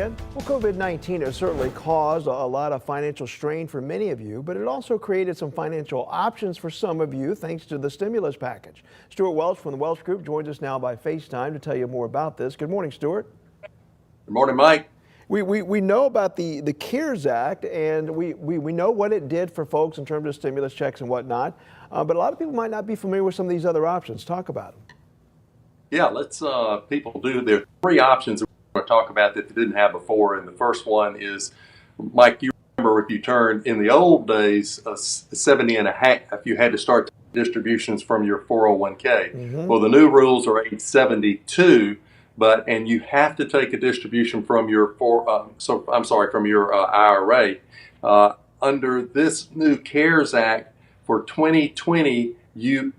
Well, COVID-19 has certainly caused a lot of financial strain for many of you, but it also created some financial options for some of you thanks to the stimulus package. Stewart Welch from the Welch Group joins us now by FaceTime to tell you more about this. Good morning, Stewart. Good morning, Mike. We know about the CARES Act, and we know what it did for folks in terms of stimulus checks and whatnot, but a lot of people might not be familiar with some of these other options. Talk about them. Yeah, let's people do. There are three options we're going to talk about that they didn't have before, and the first one is, Mike, you remember if you turned in the old days 70 and a half, you had to start distributions from your 401k. Well, the new rules are age 72, and you have to take a distribution from your from your IRA. Under this new CARES Act for 2020,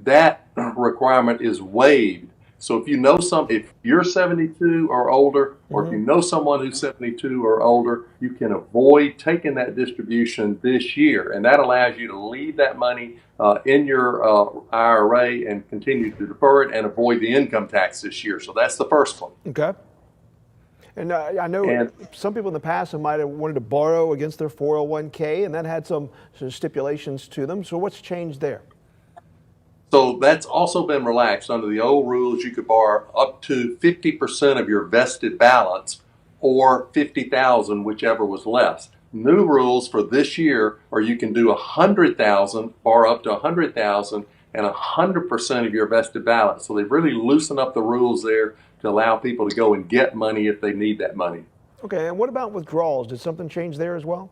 that requirement is waived. So if you know if you're 72 or older, or if you know someone who's 72 or older, you can avoid taking that distribution this year. And that allows you to leave that money in your IRA and continue to defer it and avoid the income tax this year. So that's the first one. Okay. And I know some people in the past might have wanted to borrow against their 401k, and that had some stipulations to them. So what's changed there? So that's also been relaxed. Under the old rules, you could borrow up to 50% of your vested balance or $50,000, whichever was less. New rules for this year are you can do $100,000, borrow up to $100,000, and 100% of your vested balance. So they've really loosened up the rules there to allow people to go and get money if they need that money. Okay, and what about withdrawals? Did something change there as well?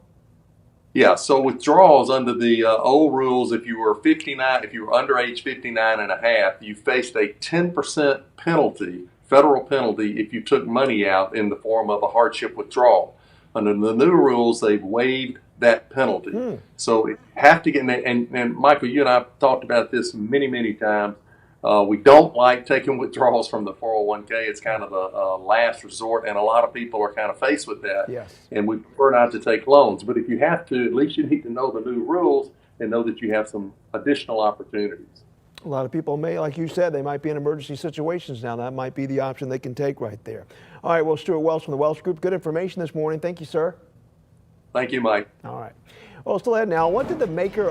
Yeah, so withdrawals under the old rules, if you were 59, if you were under age 59 and a half, you faced a 10% penalty, federal penalty, if you took money out in the form of a hardship withdrawal. Under the new rules, they've waived that penalty. So you have to get in, and Michael, you and I have talked about this many, many times. We don't like taking withdrawals from the 401k. It's kind of a last resort, and a lot of people are kind of faced with that. Yes. And we prefer not to take loans. But if you have to, at least you need to know the new rules and know that you have some additional opportunities. A lot of people may, like you said, they might be in emergency situations now. That might be the option they can take right there. All right, well, Stewart Welch from the Welch Group, good information this morning. Thank you, sir. Thank you, Mike. All right. Well, still ahead now. What did the maker